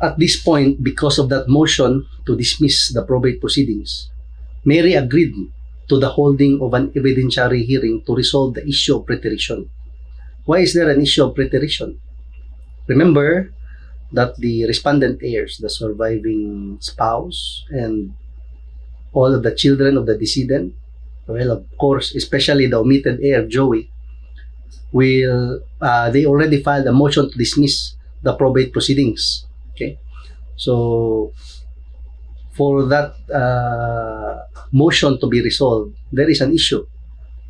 At this point, because of that motion to dismiss the probate proceedings, Mary agreed to the holding of an evidentiary hearing to resolve the issue of preterition. Why is there an issue of preterition? Remember that the respondent heirs, the surviving spouse, and all of the children of the decedent, well, of course, especially the omitted heir, Joey, they already filed a motion to dismiss the probate proceedings. Okay, so for that motion to be resolved, there is an issue.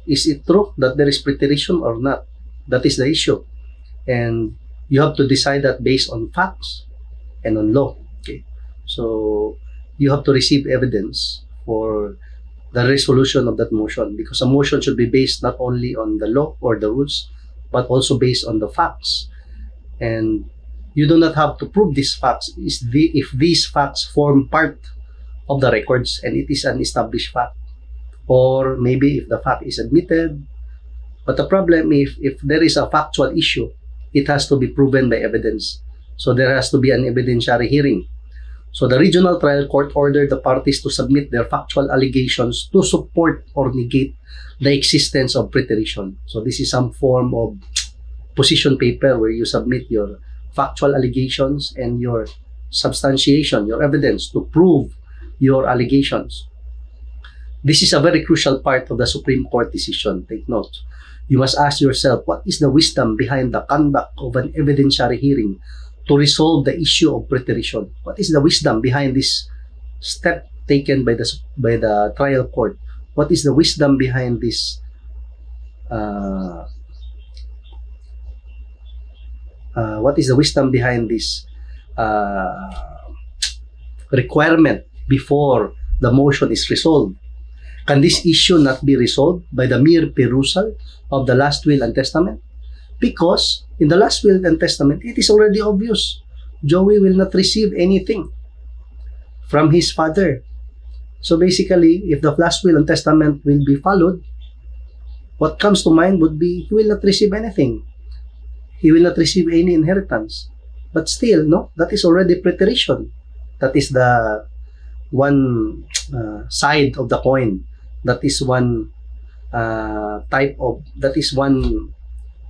Is it true that there is preterition or not? That is the issue, and you have to decide that based on facts and on law. Okay, so you have to receive evidence for the resolution of that motion, because a motion should be based not only on the law or the rules, but also based on the facts. And you do not have to prove these facts if these facts form part of the records and it is an established fact, or maybe if the fact is admitted. But the problem, if there is a factual issue, it has to be proven by evidence. So there has to be an evidentiary hearing. So the regional trial court ordered the parties to submit their factual allegations to support or negate the existence of preterition. So this is some form of position paper where you submit your factual allegations and your substantiation, your evidence to prove your allegations. This is a very crucial part of the Supreme Court decision. Take note. You must ask yourself, what is the wisdom behind the conduct of an evidentiary hearing to resolve the issue of preterition? What is the wisdom behind this step taken by the trial court? What is the wisdom behind this requirement before the motion is resolved? Can this issue not be resolved by the mere perusal of the last will and testament? Because in the last will and testament, it is already obvious. Joey will not receive anything from his father. So basically, if the last will and testament will be followed, what comes to mind would be he will not receive anything. He will not receive any inheritance. But still, no, that is already preterition. That is the one side of the coin. That is one that is one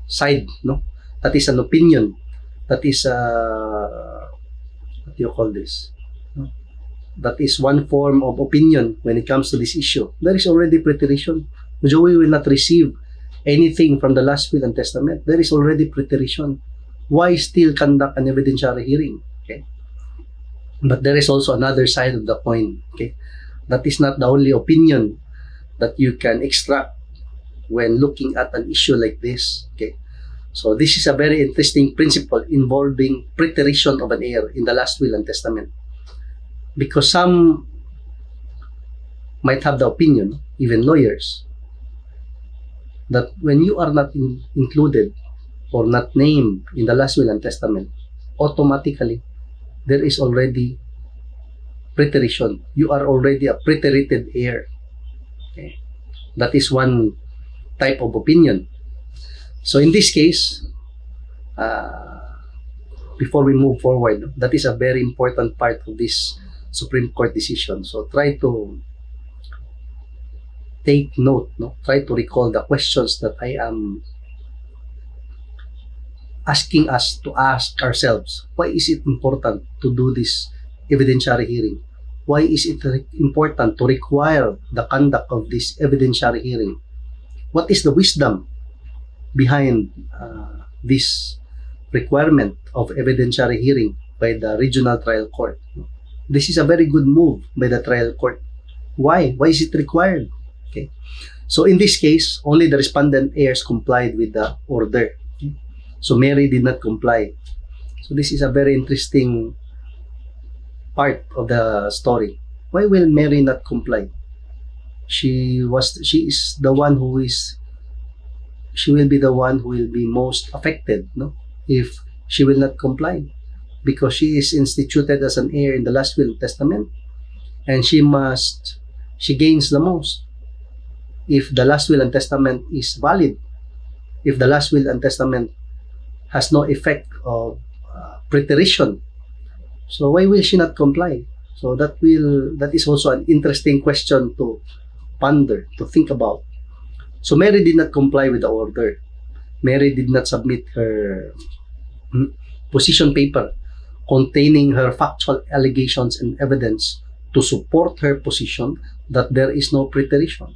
side, no? That is an opinion. That is, what do you call this? That is one form of opinion when it comes to this issue. There is already preterition. Joey will not receive anything from the last will and testament. There is already preterition. Why still conduct an evidentiary hearing? Okay. But there is also another side of the coin. Okay. That is not the only opinion that you can extract when looking at an issue like this. Okay. So this is a very interesting principle involving preterition of an heir in the last will and testament. Because some might have the opinion, even lawyers, that when you are not included or not named in the last will and testament, automatically there is already preterition. You are already a preterited heir. Okay. That is one type of opinion. So in this case, before we move forward, that is a very important part of this Supreme Court decision. So try to take note, no? Try to recall the questions that I am asking us to ask ourselves. Why is it important to do this evidentiary hearing? Why is it important to require the conduct of this evidentiary hearing? What is the wisdom behind this requirement of evidentiary hearing by the regional trial court? This is a very good move by the trial court. Why? Why is it required? Okay. So in this case, only the respondent heirs complied with the order. Okay. So Mary did not comply. So this is a very interesting part of the story. Why will Mary not comply? She is the one who is, she will be the one who will be most affected, no? If she will not comply, because she is instituted as an heir in the last will and testament, and she gains the most if the last will and testament is valid, if the last will and testament has no effect of preterition. So why will she not comply? So that is also an interesting question to ponder, to think about. So Mary did not comply with the order. Mary did not submit her position paper containing her factual allegations and evidence to support her position that there is no preterition.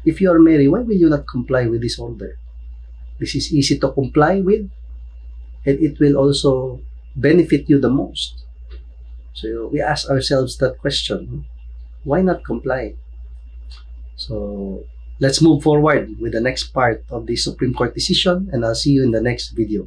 If you are Mary, why will you not comply with this order? This is easy to comply with, and it will also benefit you the most. So we ask ourselves that question: why not comply? So let's move forward with the next part of the Supreme Court decision, and I'll see you in the next video.